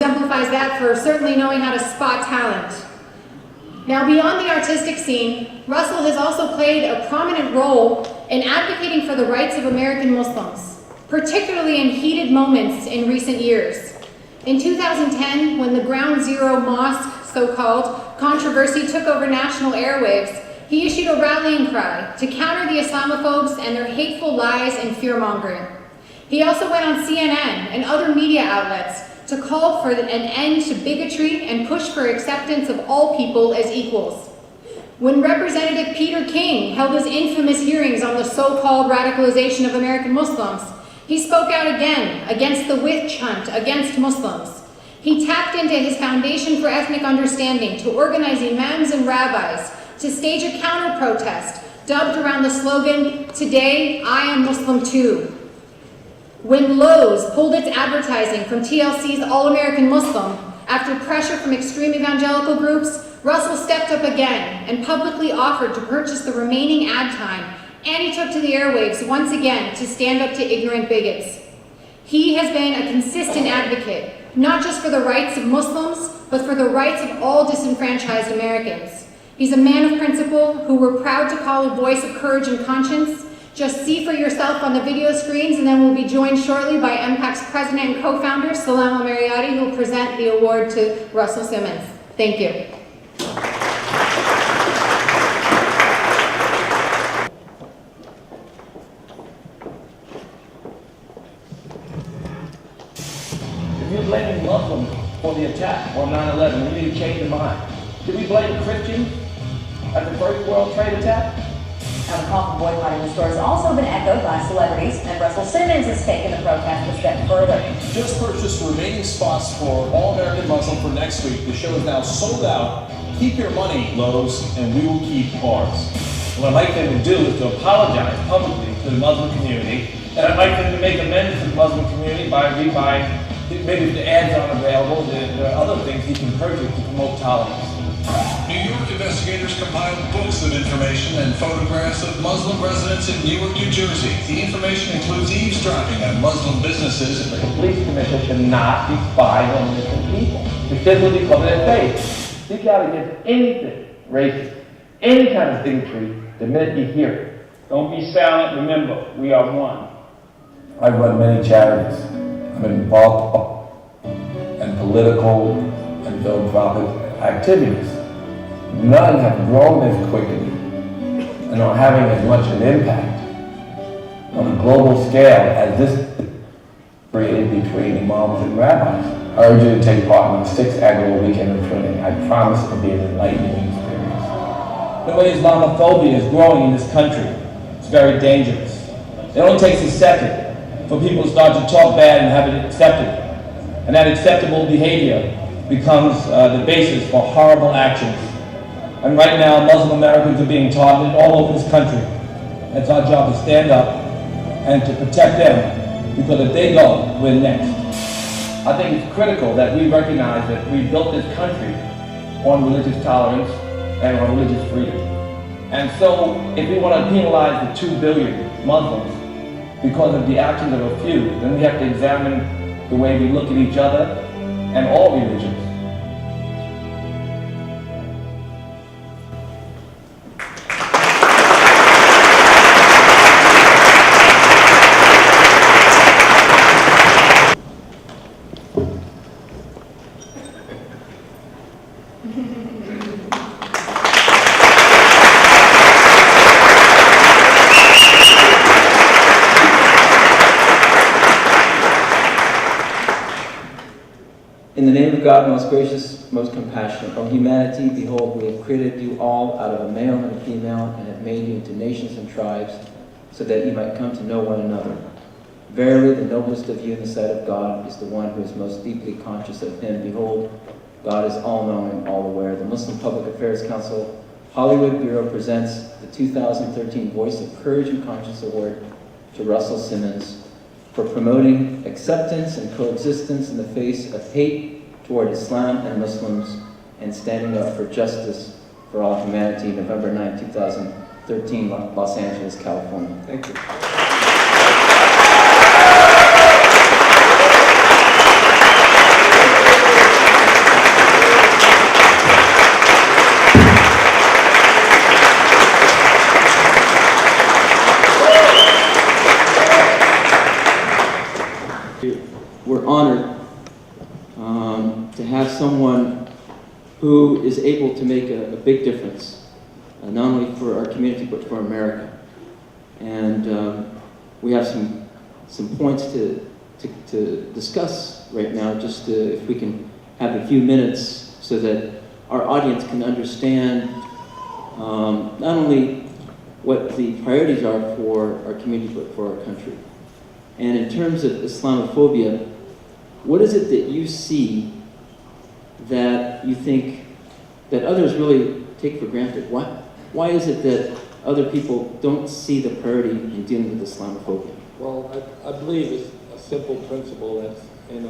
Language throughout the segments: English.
exemplifies that for certainly knowing how to spot talent. Now, beyond the artistic scene, Russell has also played a prominent role in advocating for the rights of American Muslims, particularly in heated moments in recent years. In 2010, when the Ground Zero Mosque, so-called, controversy took over national airwaves, he issued a rallying cry to counter the Islamophobes and their hateful lies and fear-mongering. He also went on CNN and other media outlets to call for an end to bigotry and push for acceptance of all people as equals. When Representative Peter King held his infamous hearings on the so-called radicalization of American Muslims, he spoke out again against the witch hunt against Muslims. He tapped into his Foundation for Ethnic Understanding to organize imams and rabbis to stage a counter-protest dubbed around the slogan, "Today, I am Muslim too." When Lowe's pulled its advertising from TLC's All-American Muslim after pressure from extreme evangelical groups, Russell stepped up again and publicly offered to purchase the remaining ad time, and he took to the airwaves once again to stand up to ignorant bigots. He has been a consistent advocate, not just for the rights of Muslims, but for the rights of all disenfranchised Americans. He's a man of principle who we're proud to call a voice of courage and conscience. Just see for yourself on the video screens, and then we'll be joined shortly by MPAC's president and co-founder, Salam Al-Marayati, who will present the award to Russell Simmons. Thank you. If you're blaming Muslims for the attack on 9/11, you need to change your mind. Did we blame Christians at the First World Trade attack? Now, the call for boycotting the store has also been echoed by celebrities, and Russell Simmons has taken the protest a step further. Just purchased remaining spots for All American Muslim for next week. The show is now sold out. Keep your money, Lowe's, and we will keep ours. What I'd like them to do is to apologize publicly to the Muslim community, and I'd like them to make amends to the Muslim community by maybe if the ads aren't available, there are other things he can purchase to promote tolerance. New York investigators compiled books of information and photographs of Muslim residents in Newark, New Jersey. The information includes eavesdropping on Muslim businesses. The police commission should not be spying on innocent people, simply because of their faith. Speak out against anything racist, any kind of bigotry, the minute you hear it. Don't be silent, remember, we are one. I've run many charities. I'm involved in political and philanthropic activities. None have grown as quickly and are having as much an impact on a global scale as this created between imams and rabbis. I urge you to take part in the 6th annual weekend of training. I promise it will be an enlightening experience. The way Islamophobia is growing in this country, it's very dangerous. It only takes a second for people to start to talk bad and have it accepted. And that acceptable behavior becomes the basis for horrible actions. And right now, Muslim Americans are being targeted all over this country. It's our job to stand up and to protect them, because if they go, we're next. I think it's critical that we recognize that we built this country on religious tolerance and on religious freedom. And so, if we want to penalize the 2 billion Muslims because of the actions of a few, then we have to examine the way we look at each other and all religions. In the name of God, most gracious, most compassionate, O humanity, behold, we have created you all out of a male and a female, and have made you into nations and tribes, so that you might come to know one another. Verily, the noblest of you in the sight of God is the one who is most deeply conscious of him. Behold, God is all-knowing, all-aware. The Muslim Public Affairs Council Hollywood Bureau presents the 2013 Voice of Courage and Conscience Award to Russell Simmons for promoting acceptance and coexistence in the face of hate toward Islam and Muslims, and standing up for justice for all humanity. November 9, 2013, Los Angeles, California. Thank you. honored to have someone who is able to make a big difference, not only for our community but for America. And we have some points to discuss right now, just if we can have a few minutes so that our audience can understand not only what the priorities are for our community but for our country. And in terms of Islamophobia, what is it that you see that you think that others really take for granted? Why is it that other people don't see the priority in dealing with Islamophobia? Well, I believe it's a simple principle that's in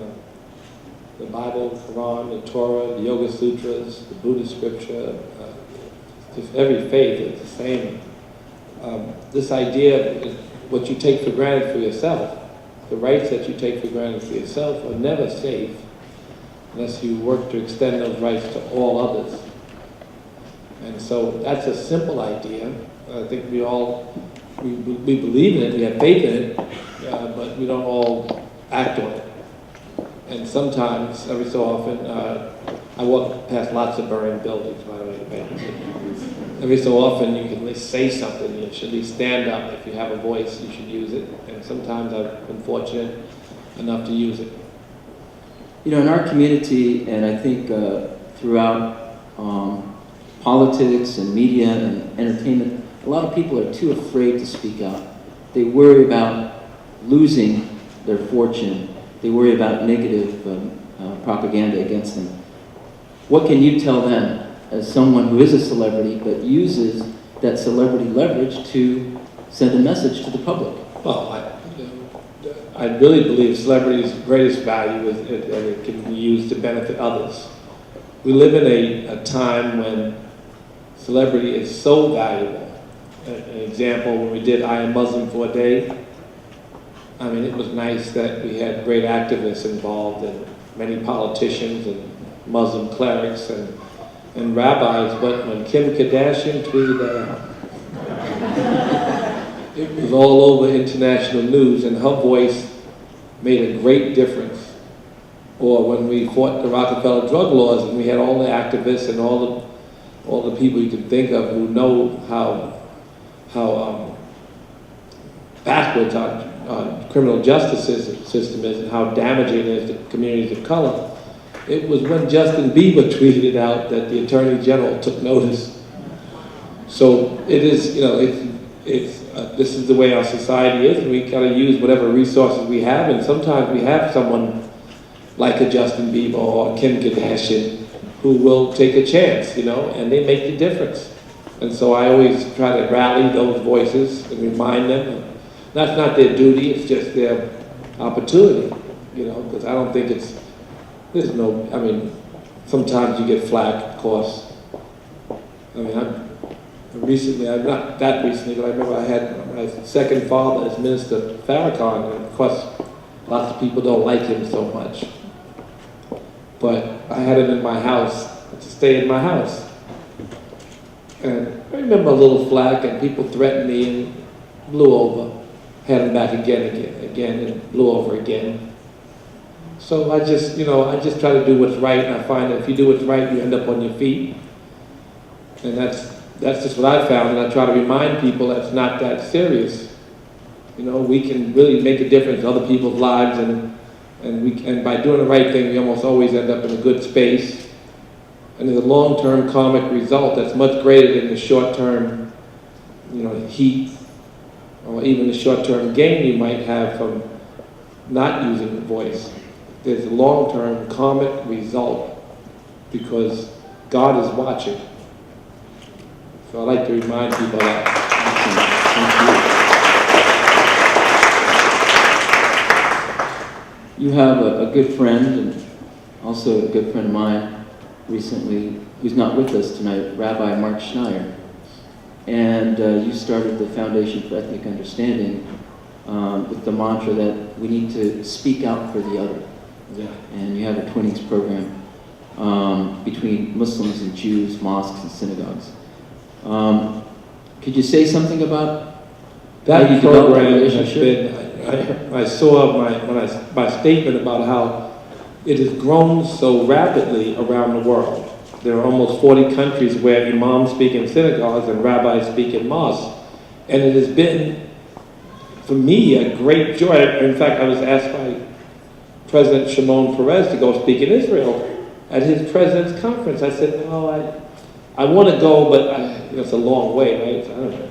the Bible, the Quran, the Torah, the Yoga Sutras, the Buddhist scripture, just every faith is the same. This idea of what you take for granted for yourself, the rights that you take for granted for yourself are never safe unless you work to extend those rights to all others. And so that's a simple idea. I think we believe in it, we have faith in it, but we don't all act on it. And sometimes, every so often, I walk past lots of burning buildings, by the way. Every so often you can at least say something, you should at least stand up. If you have a voice, you should use it. And sometimes I've been fortunate enough to use it. You know, in our community, and I think throughout politics and media and entertainment, a lot of people are too afraid to speak out. They worry about losing their fortune. They worry about negative propaganda against them. What can you tell them as someone who is a celebrity but uses that celebrity leverage to send a message to the public? Well, I really believe celebrity's greatest value is that it can be used to benefit others. We live in a time when celebrity is so valuable. An example, when we did I Am Muslim for a Day, I mean, it was nice that we had great activists involved and many politicians and Muslim clerics and rabbis, but when Kim Kardashian tweeted that out, it was all over international news, and her voice made a great difference. Or when we fought the Rockefeller drug laws, and we had all the activists and all the people you could think of who know how backwards our criminal justice system is and how damaging it is to communities of color. It was when Justin Bieber tweeted it out that the Attorney General took notice. So it is, you know, this is the way our society is, and we got to use whatever resources we have, and sometimes we have someone like a Justin Bieber or a Kim Kardashian who will take a chance, you know, and they make the difference. And so I always try to rally those voices and remind them. That's not their duty, it's just their opportunity, you know, because I don't think there's no, I mean, sometimes you get flack, of course. I mean, not that recently, but I remember I had my second father as Minister Farrakhan, and of course, lots of people don't like him so much. But I had him in my house, to stay in my house. And I remember a little flack, and people threatened me and blew over. Had him back again, and blew over again. So I just try to do what's right, and I find that if you do what's right, you end up on your feet. And that's just what I found, and I try to remind people that's not that serious. You know, we can really make a difference in other people's lives, and by doing the right thing, we almost always end up in a good space. And there's a long-term karmic result that's much greater than the short-term, you know, heat, or even the short-term gain you might have from not using the voice. There's a long-term karmic result because God is watching. So I like to remind people of that. You have a good friend, and also a good friend of mine recently, who's not with us tonight, Rabbi Mark Schneier. And you started the Foundation for Ethnic Understanding with the mantra that we need to speak out for the other. Yeah. And you have a twinnings program between Muslims and Jews, mosques and synagogues. Could you say something about that how you developed that program has relationship? been, I saw my statement about how it has grown so rapidly around the world. There are almost 40 countries where imams speak in synagogues and rabbis speak in mosques. And it has been, for me, a great joy. In fact, I was asked by President Shimon Peres to go speak in Israel at his president's conference. I said, no, I want to go, but it's a long way, right? So I don't know.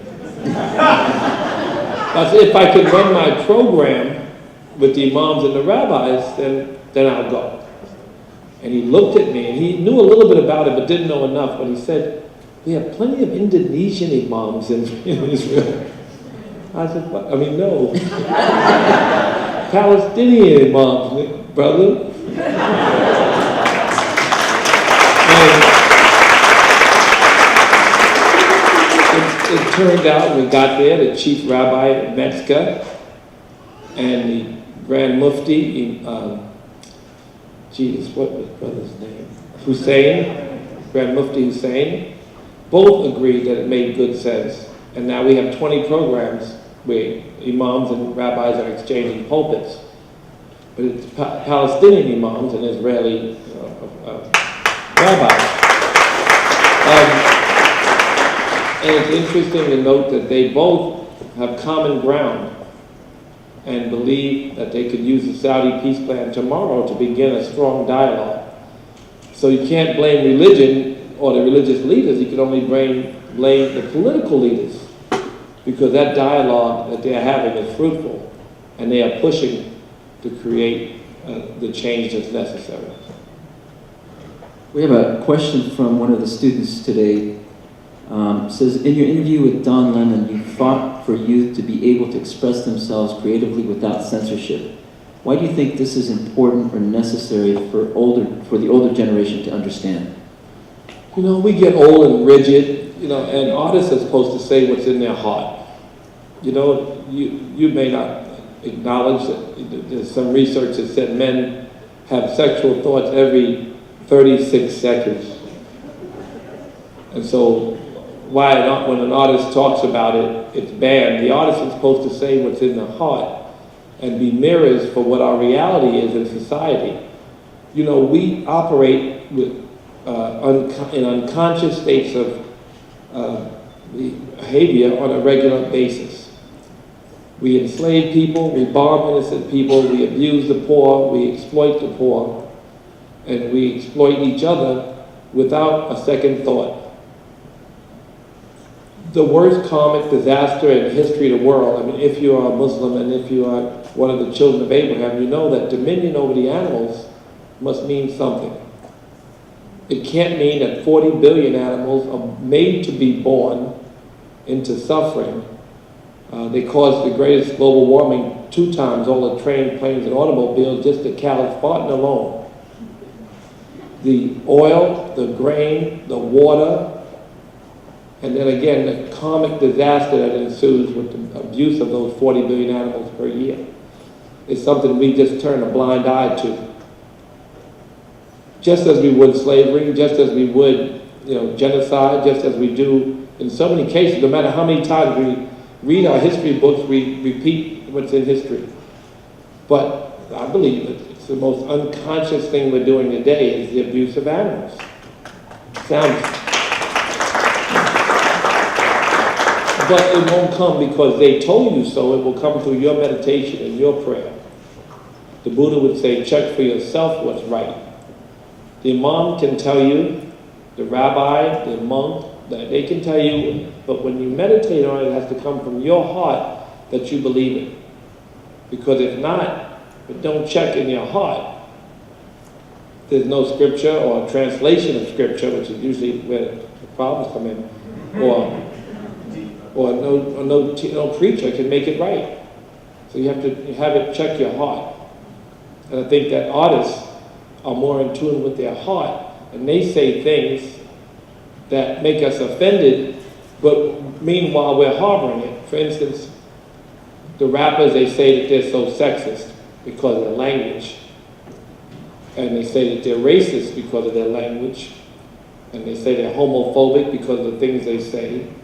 I said, if I could run my program with the imams and the rabbis, then I'll go. And he looked at me, and he knew a little bit about it, but didn't know enough. But he said, we have plenty of Indonesian imams in Israel. I said, what? I mean, no. Palestinian imams, brother. It turned out, when we got there, the chief rabbi of Metzger and the grand mufti, what was brother's name? Hussein, Grand Mufti Hussein, both agreed that it made good sense. And now we have 20 programs where imams and rabbis are exchanging pulpits. But it's Palestinian imams and Israeli rabbis. And it's interesting to note that they both have common ground and believe that they could use the Saudi peace plan tomorrow to begin a strong dialogue. So you can't blame religion or the religious leaders, you can only blame the political leaders, because that dialogue that they're having is fruitful, and they are pushing to create the change that's necessary. We have a question from one of the students today. Says, in your interview with Don Lemon, you fought for youth to be able to express themselves creatively without censorship. Why do you think this is important or necessary for the older generation to understand? You know, we get old and rigid, and artists are supposed to say what's in their heart. You know, you may not acknowledge that there's some research that said men have sexual thoughts every 36 seconds. And so, when an artist talks about it, it's banned. The artist is supposed to say what's in the heart and be mirrors for what our reality is in society. You know, we operate with in unconscious states of behavior on a regular basis. We enslave people, we bomb innocent people, we abuse the poor, we exploit the poor, and we exploit each other without a second thought. The worst karmic disaster in the history of the world, I mean, if you are a Muslim and if you are one of the children of Abraham, you know that dominion over the animals must mean something. It can't mean that 40 billion animals are made to be born into suffering. They cause the greatest global warming 2 times all the train, planes, and automobiles, just the cows farting alone. The oil, the grain, the water, and then again, the karmic disaster that ensues with the abuse of those 40 billion animals per year is something we just turn a blind eye to. Just as we would slavery, just as we would, genocide, just as we do in so many cases, no matter how many times we read our history books, we repeat what's in history. But I believe that it's the most unconscious thing we're doing today is the abuse of animals. But it won't come because they told you so. It will come through your meditation and your prayer. The Buddha would say, check for yourself what's right. The imam can tell you, the rabbi, the monk, that they can tell you, but when you meditate on it, it has to come from your heart that you believe it. Because if not, if you don't check in your heart, there's no scripture or translation of scripture, which is usually where the problems come in, or no preacher can make it right. So you have to have it check your heart. And I think that artists are more in tune with their heart, and they say things that make us offended, but meanwhile we're harboring it. For instance, the rappers, they say that they're so sexist because of their language, and they say that they're racist because of their language, and they say they're homophobic because of the things they say, and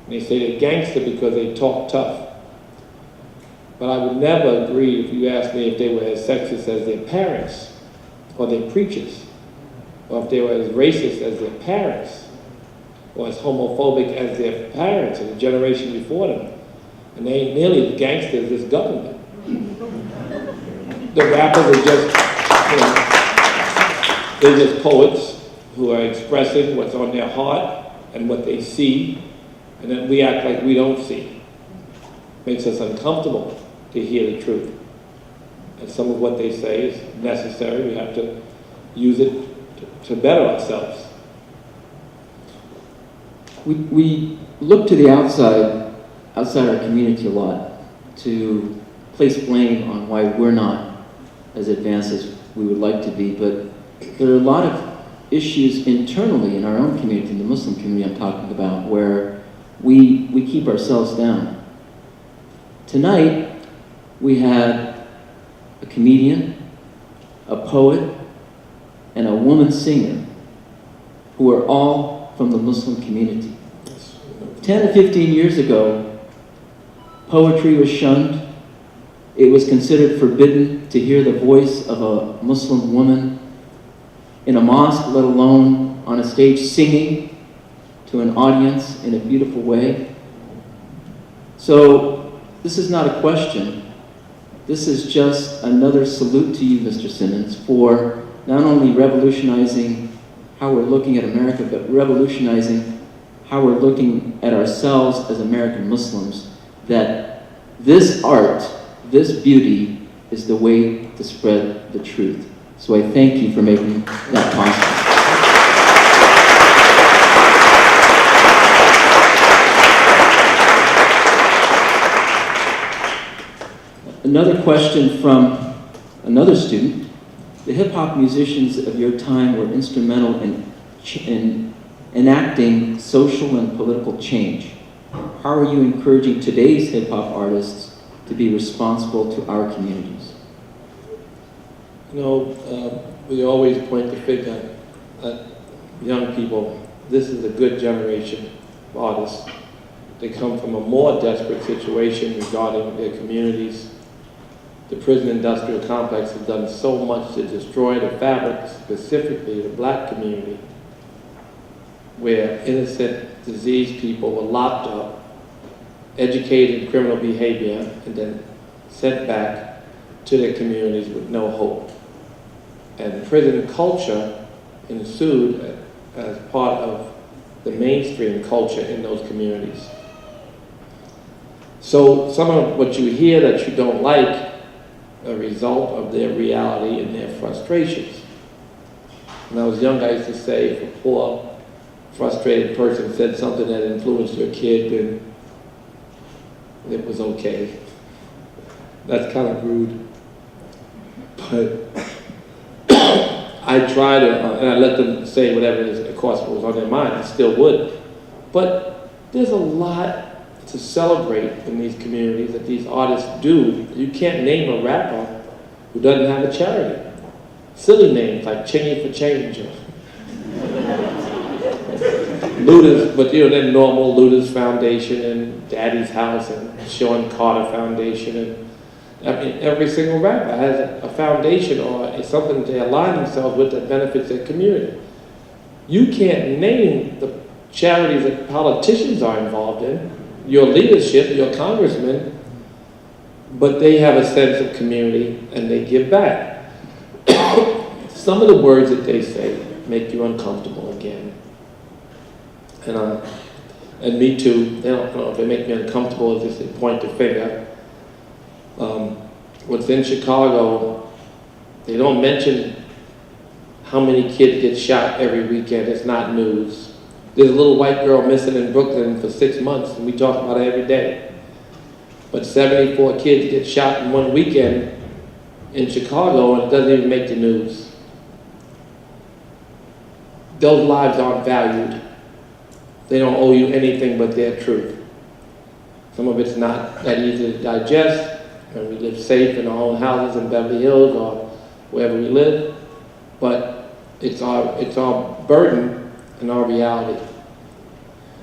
they say they're gangster because they talk tough. But I would never agree if you asked me if they were as sexist as their parents or their preachers, or if they were as racist as their parents, or as homophobic as their parents and the generation before them. And they ain't nearly as gangster as this government. The rappers are just, they're just poets who are expressing what's on their heart and what they see, and then we act like we don't see. Makes us uncomfortable to hear the truth. And some of what they say is necessary. We have to use it to better ourselves. We look to the outside our community a lot to place blame on why we're not as advanced as we would like to be, but there are a lot of issues internally in our own community, in the Muslim community I'm talking about, where we keep ourselves down. Tonight, we had a comedian, a poet, and a woman singer who are all from the Muslim community. 10 or 15 years ago, poetry was shunned. It was considered forbidden to hear the voice of a Muslim woman in a mosque, let alone on a stage singing to an audience in a beautiful way. So this is not a question. This is just another salute to you, Mr. Simmons, for not only revolutionizing how we're looking at America, but revolutionizing how we're looking at ourselves as American Muslims, that this art, this beauty, is the way to spread the truth. So I thank you for making that possible. Another question from another student. The hip-hop musicians of your time were instrumental in enacting social and political change. How are you encouraging today's hip-hop artists to be responsible to our communities? You know, we always point the finger at young people. This is a good generation of artists. They come from a more desperate situation regarding their communities. The prison industrial complex has done so much to destroy the fabric, specifically the black community, where innocent, diseased people were locked up, educated in criminal behavior, and then sent back to their communities with no hope. And prison culture ensued as part of the mainstream culture in those communities. So some of what you hear that you don't like a result of their reality and their frustrations. When I was young, I used to say, if a poor, frustrated person said something that influenced your kid, then it was okay. That's kind of rude. But I try to, and I let them say whatever it is, of course, what was on their mind, I still would. But there's a lot to celebrate in these communities that these artists do. You can't name a rapper who doesn't have a charity. Silly names like Chingy for Change. Luda's, but you know, they're normal, Luda's Foundation and Daddy's House and Sean Carter Foundation. And I mean, every single rapper has a foundation or something they align themselves with that benefits their community. You can't name the charities that politicians are involved in, your leadership, your congressmen, but they have a sense of community and they give back. Some of the words that they say make you uncomfortable again. And me too. They don't know if they make me uncomfortable, it's just a point the finger. What's in Chicago, they don't mention how many kids get shot every weekend. It's not news. There's a little white girl missing in Brooklyn for 6 months, and we talk about it every day. But 74 kids get shot in one weekend in Chicago, and it doesn't even make the news. Those lives aren't valued. They don't owe you anything but their truth. Some of it's not that easy to digest, and we live safe in our own houses in Beverly Hills or wherever we live, but it's our burden and our reality.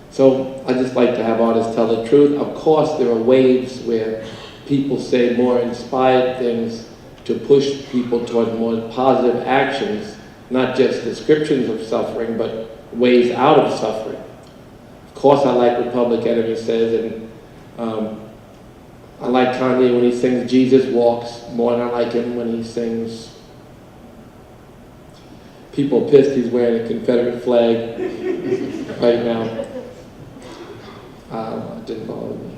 So I just like to have artists tell the truth. Of course, there are waves where people say more inspired things to push people toward more positive actions, not just descriptions of suffering, but ways out of suffering. Of course, I like what Public Enemy says, and I like Kanye when he sings Jesus Walks more than I like him when he sings people pissed he's wearing a Confederate flag right now. It didn't bother me.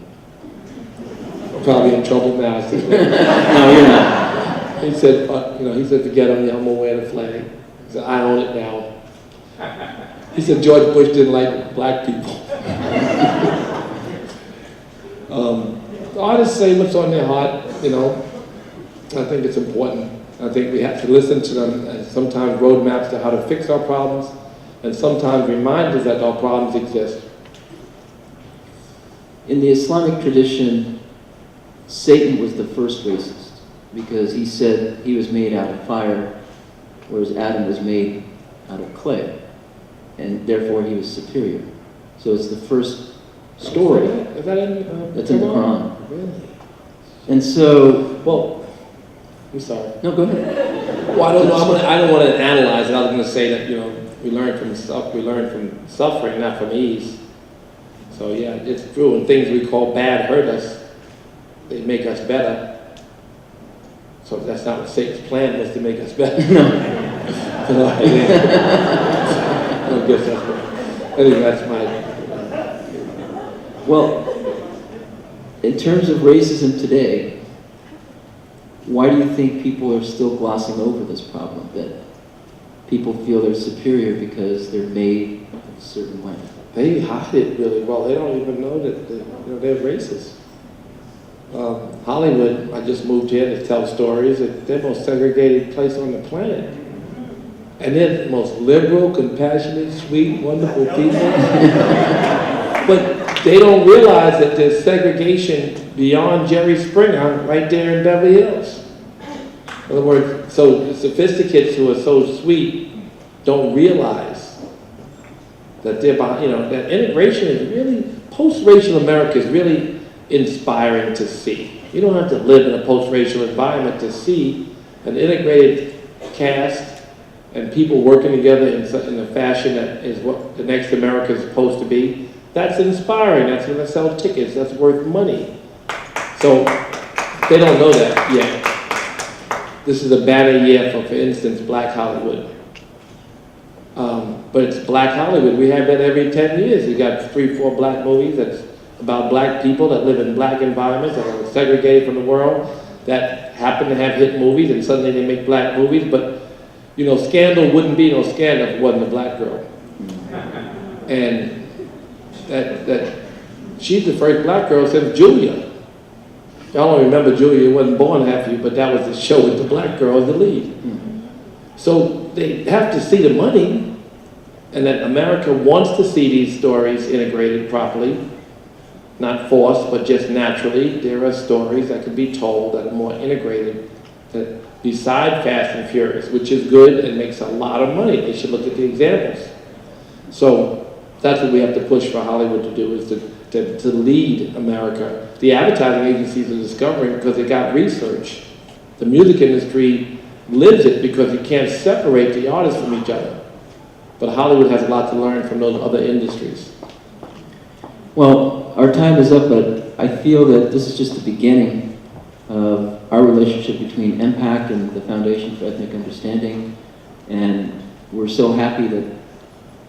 I'm probably in trouble now. No, you're not. He said, he said, forget him, I'm gonna wear the flag. He said, I own it now. He said George Bush didn't like black people. The artists say what's on their heart, I think it's important. I think we have to listen to them as sometimes roadmaps to how to fix our problems, and sometimes reminders that our problems exist. In the Islamic tradition, Satan was the first racist because he said he was made out of fire, whereas Adam was made out of clay, and therefore he was superior. So it's the first story Is that in, that's in the Quran. Really? And so, Well, I'm sorry. no, go ahead. Well, I don't know. I don't want to analyze it. I was going to say that we learn from suffering, not from ease. So yeah, it's true. When things we call bad hurt us, they make us better. So that's not what Satan's plan was, to make us better. No. I guess that's right. Anyway, that's my. Well, in terms of racism today, why do you think people are still glossing over this problem, that people feel they're superior because they're made a certain way? They hide it really well. They don't even know that they're racist. Hollywood, I just moved here to tell stories. They're the most segregated place on the planet. And they're the most liberal, compassionate, sweet, wonderful people. But they don't realize that there's segregation beyond Jerry Springer right there in Beverly Hills. In other words, so the sophisticates who are so sweet don't realize that they're behind, that integration is really, post-racial America is really inspiring to see. You don't have to live in a post-racial environment to see an integrated cast and people working together in a fashion that is what the next America is supposed to be. That's inspiring. That's going to sell tickets. That's worth money. So they don't know that yet. This is a banner year for instance, Black Hollywood. But it's Black Hollywood. We have that every 10 years. You got 3-4 black movies that's about black people that live in black environments that are segregated from the world, that happen to have hit movies, and suddenly they make black movies. But Scandal wouldn't be no Scandal if it wasn't a black girl. And that she's the first black girl since Julia. Y'all don't remember Julia, wasn't born half of you, but that was the show with the black girl as the lead. So they have to see the money, and that America wants to see these stories integrated properly, not forced, but just naturally. There are stories that can be told that are more integrated, that beside Fast and Furious, which is good and makes a lot of money. They should look at the examples. So that's what we have to push for Hollywood to do, is to lead America. The advertising agencies are discovering because they got research. The music industry lives it because you can't separate the artists from each other. But Hollywood has a lot to learn from those other industries. Well, our time is up, but I feel that this is just the beginning of our relationship between MPAC and the Foundation for Ethnic Understanding. And we're so happy that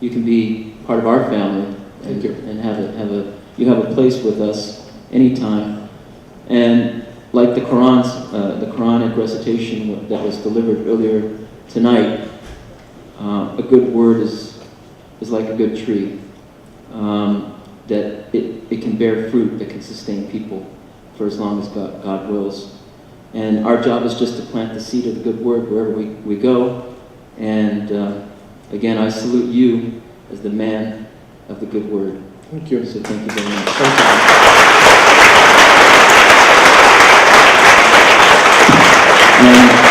you can be part of our family. Thank you. And you have a place with us anytime. And like the Quranic recitation that was delivered earlier tonight, a good word is like a good tree, that it can bear fruit that can sustain people for as long as God wills. And our job is just to plant the seed of the good word wherever we go. And again, I salute you as the man of the good word. Thank you. So thank you very much. Thank you. And